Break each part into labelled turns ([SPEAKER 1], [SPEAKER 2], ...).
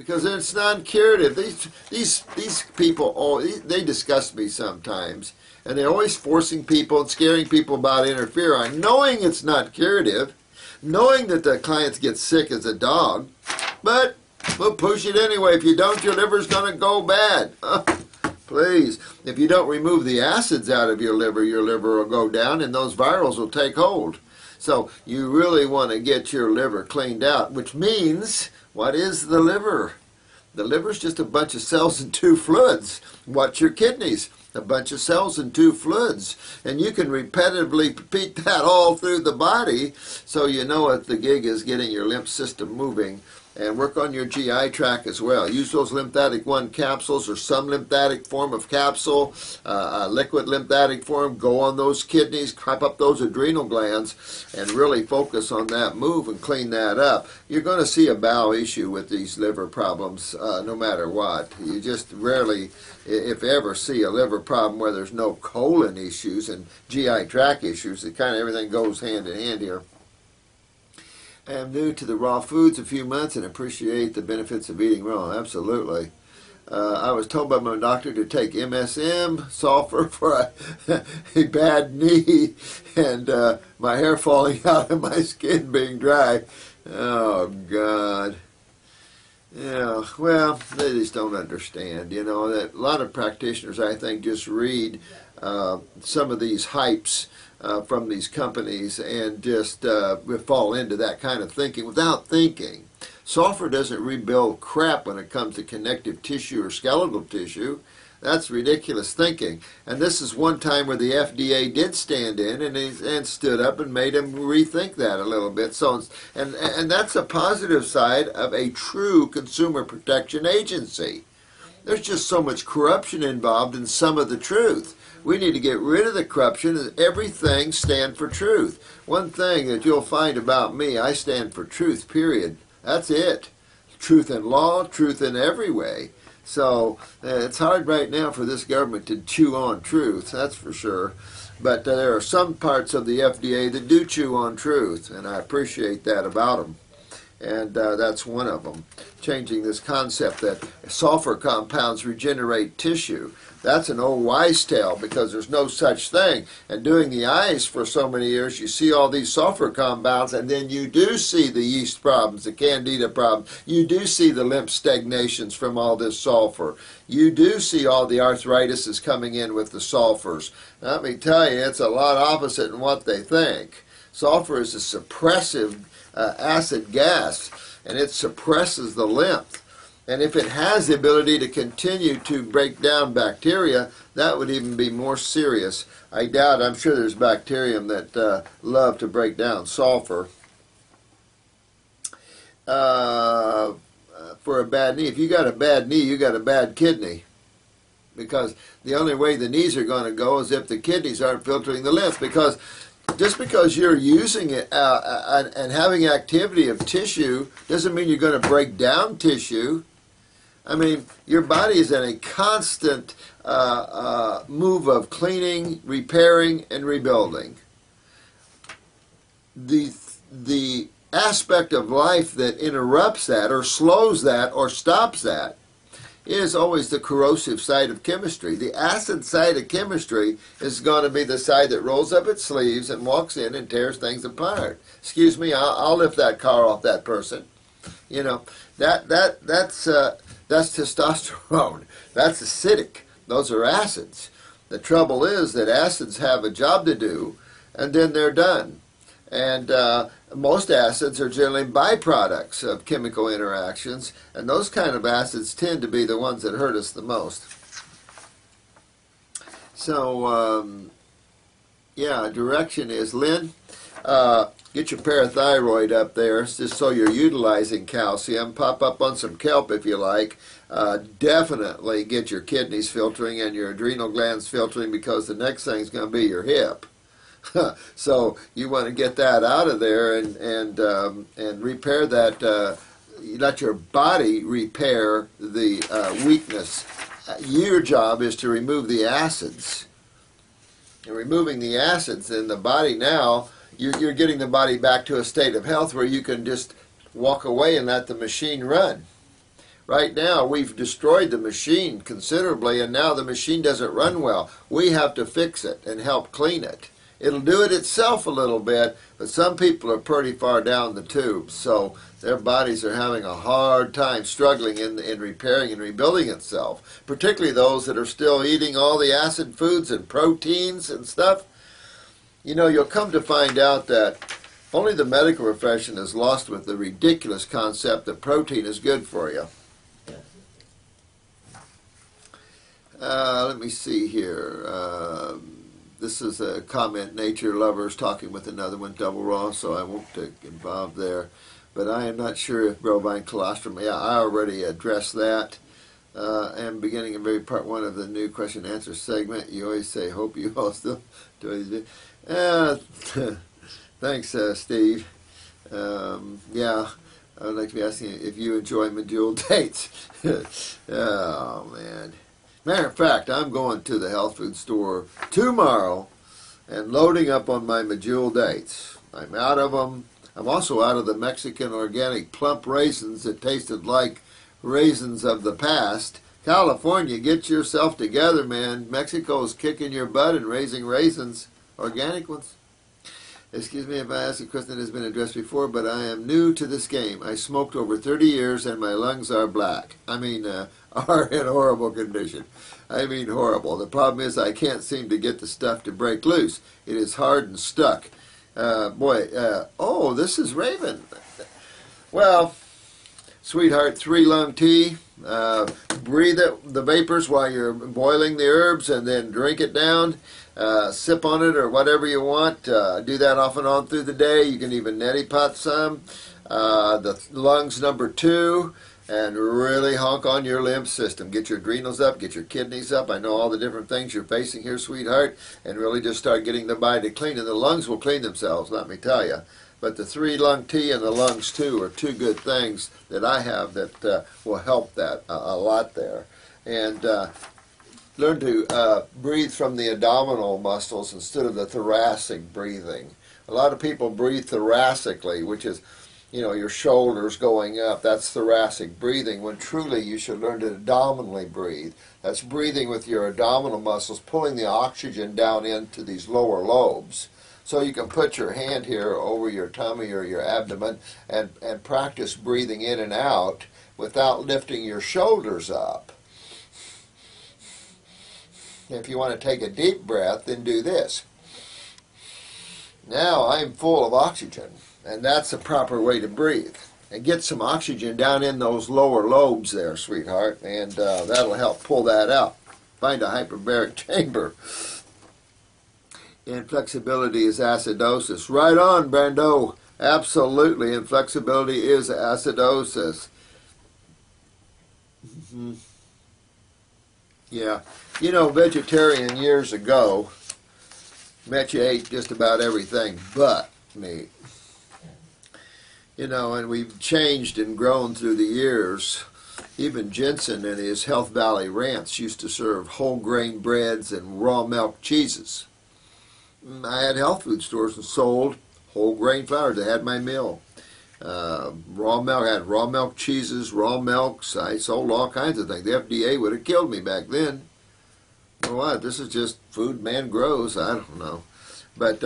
[SPEAKER 1] because it's non-curative. These people, they disgust me sometimes, and they're always forcing people and scaring people about interferon, knowing it's not curative, knowing that the clients get sick as a dog, but we'll push it anyway. If you don't, your liver's going to go bad. Please, if you don't remove the acids out of your liver will go down and those virals will take hold. So you really want to get your liver cleaned out, which means, what is the liver? The liver's just a bunch of cells and two fluids. What's your kidneys? A bunch of cells and two fluids. And you can repetitively repeat that all through the body so you know what the gig is, getting your lymph system moving. And work on your GI tract as well. Use those lymphatic 1 capsules or some lymphatic form of capsule, liquid lymphatic form. Go on those kidneys, crop up those adrenal glands, and really focus on that move and clean that up. You're going to see a bowel issue with these liver problems no matter what. You just rarely, if ever, see a liver problem where there's no colon issues and GI tract issues. It kind of everything goes hand in hand here. I am new to the raw foods a few months and appreciate the benefits of eating raw. Absolutely. I was told by my doctor to take MSM, sulfur for a bad knee, and my hair falling out and my skin being dry. Oh, God. Yeah, well, they just don't understand. You know, that a lot of practitioners, I think, just read some of these hypes from these companies and just fall into that kind of thinking without thinking. Sulfur doesn't rebuild crap when it comes to connective tissue or skeletal tissue. That's ridiculous thinking. And this is one time where the FDA did stand in and stood up and made them rethink that a little bit. So, and that's a positive side of a true consumer protection agency. There's just so much corruption involved in some of the truth. We need to get rid of the corruption and everything stand for truth. One thing that you'll find about me, I stand for truth, period. That's it. Truth in law, truth in every way. So it's hard right now for this government to chew on truth, that's for sure. But there are some parts of the FDA that do chew on truth, and I appreciate that about them. And that's one of them. Changing this concept that sulfur compounds regenerate tissue. That's an old wives' tale because there's no such thing. And doing the eyes for so many years, you see all these sulfur compounds, and then you do see the yeast problems, the candida problems. You do see the lymph stagnations from all this sulfur. You do see all the arthritis is coming in with the sulfurs. Now, let me tell you, it's a lot opposite in what they think. Sulfur is a suppressive acid gas, and it suppresses the lymph. And if it has the ability to continue to break down bacteria, that would even be more serious. I doubt, I'm sure there's bacterium that love to break down sulfur. For a bad knee, if you got a bad knee, you got a bad kidney. Because the only way the knees are going to go is if the kidneys aren't filtering the lymph. Because just because you're using it and having activity of tissue doesn't mean you're going to break down tissue. I mean, your body is in a constant move of cleaning, repairing, and rebuilding. The aspect of life that interrupts that or slows that or stops that is always the corrosive side of chemistry. The acid side of chemistry is going to be the side that rolls up its sleeves and walks in and tears things apart. Excuse me, I'll lift that car off that person. You know, that's testosterone. That's acidic. Those are acids. The trouble is that acids have a job to do, and then they're done. And most acids are generally byproducts of chemical interactions, and those kind of acids tend to be the ones that hurt us the most. So, yeah, direction is, Lynn, get your parathyroid up there just so you're utilizing calcium. Pop up on some kelp if you like. Definitely get your kidneys filtering and your adrenal glands filtering, because the next thing is going to be your hip. So you want to get that out of there and repair that. Let your body repair the weakness. Your job is to remove the acids. And removing the acids in the body now, you're getting the body back to a state of health where you can just walk away and let the machine run. Right now, we've destroyed the machine considerably, and now the machine doesn't run well. We have to fix it and help clean it. It'll do it itself a little bit, but some people are pretty far down the tube, so their bodies are having a hard time struggling in repairing and rebuilding itself, particularly those that are still eating all the acid foods and proteins and stuff. You know, you'll come to find out that only the medical profession is lost with the ridiculous concept that protein is good for you. Let me see here. This is a comment, nature lovers talking with another one, double raw, so I won't get involved there. But I am not sure if bovine colostrum, yeah, I already addressed that. And beginning in very part one of the new question and answer segment, you always say, hope you all still do it. Thanks, Steve. Yeah, I would like to be asking if you enjoy medjool dates. Oh, man. Matter of fact, I'm going to the health food store tomorrow and loading up on my medjool dates. I'm out of them. I'm also out of the Mexican organic plump raisins that tasted like raisins of the past. California, get yourself together, man. Mexico's kicking your butt and raising raisins, organic ones. Excuse me if I ask a question that has been addressed before, but I am new to this game. I smoked over 30 years and my lungs are black. Are in horrible condition. I mean horrible. The problem is I can't seem to get the stuff to break loose. It is hard and stuck. Oh, this is Raven. Well, sweetheart, 3-lung tea. Breathe the vapors while you're boiling the herbs and then drink it down. Sip on it or whatever you want. Do that off and on through the day. You can even neti pot some. The lungs number 2. And really honk on your lymph system. Get your adrenals up, get your kidneys up. I know all the different things you're facing here, sweetheart. And really just start getting the body to clean. And the lungs will clean themselves, let me tell you. But the 3-lung tea and the lungs 2 are 2 good things that I have that will help that a lot there. And learn to breathe from the abdominal muscles instead of the thoracic breathing. A lot of people breathe thoracically, which is, you know, your shoulders going up. That's thoracic breathing, when truly you should learn to abdominally breathe. That's breathing with your abdominal muscles, pulling the oxygen down into these lower lobes. So you can put your hand here over your tummy or your abdomen and practice breathing in and out without lifting your shoulders up. If you want to take a deep breath, then do this. Now I'm full of oxygen. And that's the proper way to breathe. And get some oxygen down in those lower lobes there, sweetheart, and that'll help pull that out. Find a hyperbaric chamber. Inflexibility is acidosis. Right on, Brando. Absolutely, inflexibility is acidosis. Yeah. You know, vegetarian years ago, bet you ate just about everything but meat. You know, and we've changed and grown through the years. Even Jensen in his Health Valley Ranch used to serve whole grain breads and raw milk cheeses. I had health food stores and sold whole grain flours. I had my meal. Raw milk, I had raw milk cheeses, raw milks. I sold all kinds of things. The FDA would have killed me back then. You know what? This is just food man grows. I don't know. But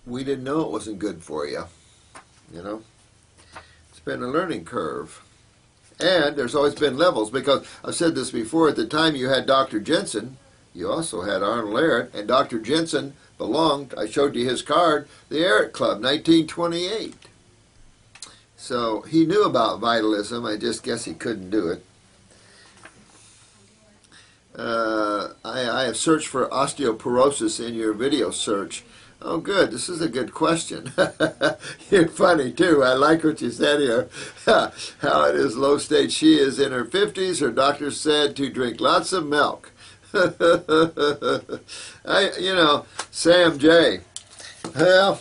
[SPEAKER 1] we didn't know it wasn't good for you, you know. It's been a learning curve. And there's always been levels, because I've said this before, at the time you had Dr. Jensen, you also had Arnold Ehret, and Dr. Jensen belonged, I showed you his card, the Ehret Club, 1928. So he knew about vitalism, I just guess he couldn't do it. I have searched for osteoporosis in your video search. Oh, good. This is a good question. You're funny, too. I like what you said here. How it is low stage. She is in her 50s. Her doctor said to drink lots of milk. Sam J. Well,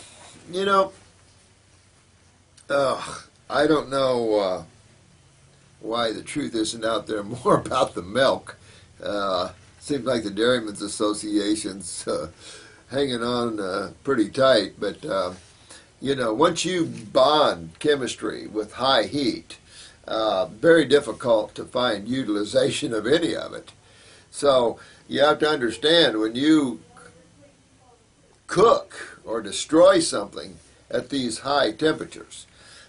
[SPEAKER 1] I don't know why the truth isn't out there more about the milk. Seems like the Dairymen's Association's hanging on pretty tight, but once you bond chemistry with high heat very difficult to find utilization of any of it. So you have to understand, when you cook or destroy something at these high temperatures,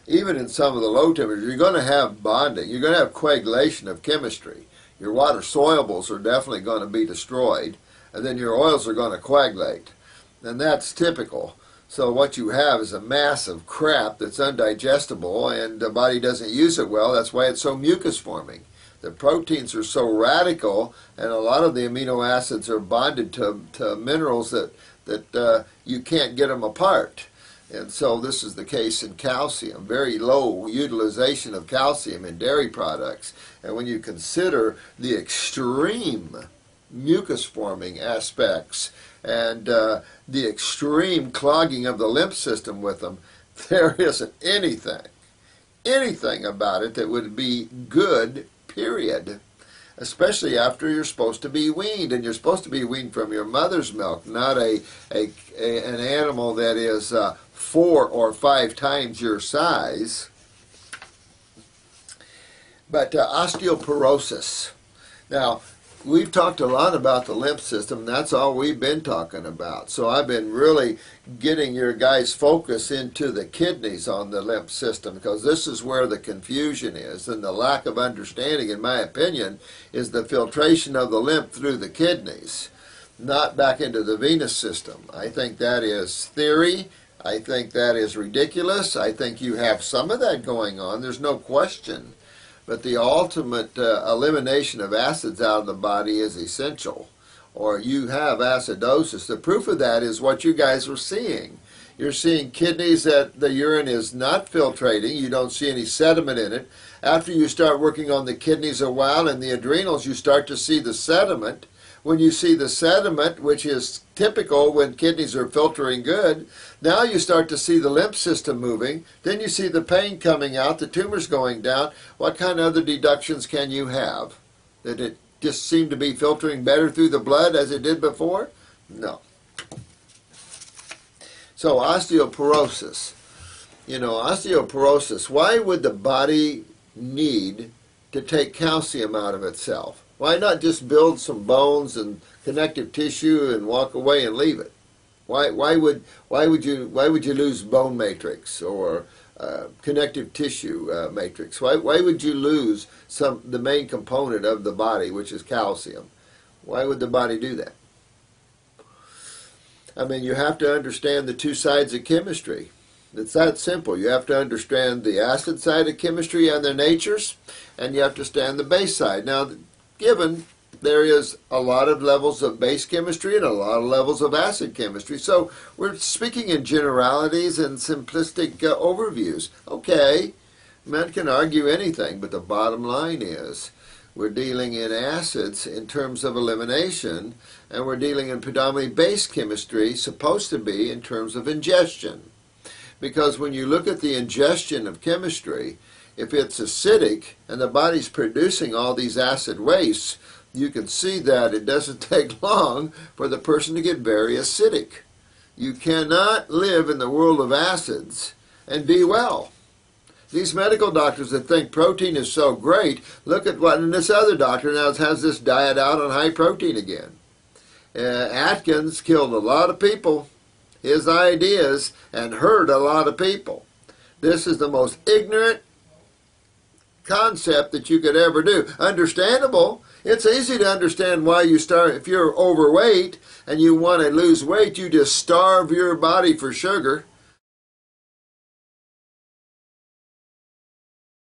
[SPEAKER 1] even in some of the low temperatures, you're going to have bonding. You're going to have coagulation of chemistry. Your water solubles are definitely going to be destroyed, and then your oils are going to coagulate. And that's typical. So what you have is a mass of crap that's undigestible, and the body doesn't use it well. That's why it's so mucus forming. The proteins are so radical, and a lot of the amino acids are bonded to minerals that you can't get them apart. And so this is the case in calcium. Very low utilization of calcium in dairy products. And when you consider the extreme mucus forming aspects and the extreme clogging of the lymph system with them, there isn't anything about it that would be good, period. Especially after you're supposed to be weaned, and you're supposed to be weaned from your mother's milk, not an animal that is 4 or 5 times your size. But osteoporosis. Now, we've talked a lot about the lymph system. That's all we've been talking about. So I've been really getting your guys' focus into the kidneys on the lymph system, because this is where the confusion is, and the lack of understanding, in my opinion, is the filtration of the lymph through the kidneys, not back into the venous system. I think that is theory. I think that is ridiculous. I think you have some of that going on. There's no question. But the ultimate elimination of acids out of the body is essential, or you have acidosis. The proof of that is what you guys are seeing. You're seeing kidneys that the urine is not filtrating. You don't see any sediment in it. After you start working on the kidneys a while and the adrenals, you start to see the sediment. When you see the sediment, which is typical when kidneys are filtering good, now you start to see the lymph system moving. Then you see the pain coming out, the tumors going down. What kind of other deductions can you have? That it just seemed to be filtering better through the blood as it did before? No. So osteoporosis. You know, osteoporosis, why would the body need to take calcium out of itself? Why not just build some bones and connective tissue and walk away and leave it? Why would you lose bone matrix or connective tissue matrix? Why would you lose the main component of the body, which is calcium? Why would the body do that? I mean, you have to understand the two sides of chemistry. It's that simple. You have to understand the acid side of chemistry and their natures, and you have to understand the base side. Now, given there is a lot of levels of base chemistry and a lot of levels of acid chemistry, so we're speaking in generalities and simplistic overviews. Okay, man can argue anything, but the bottom line is we're dealing in acids in terms of elimination, and we're dealing in predominantly base chemistry, supposed to be in terms of ingestion. Because when you look at the ingestion of chemistry, if it's acidic and the body's producing all these acid wastes, you can see that it doesn't take long for the person to get very acidic. You cannot live in the world of acids and be well. These medical doctors that think protein is so great, look at what, and this other doctor now has this diet out on high protein again. Atkins killed a lot of people, his ideas, and hurt a lot of people. This is the most ignorant concept that you could ever do. Understandable. It's easy to understand why you start. If you're overweight and you want to lose weight, you just starve your body for sugar.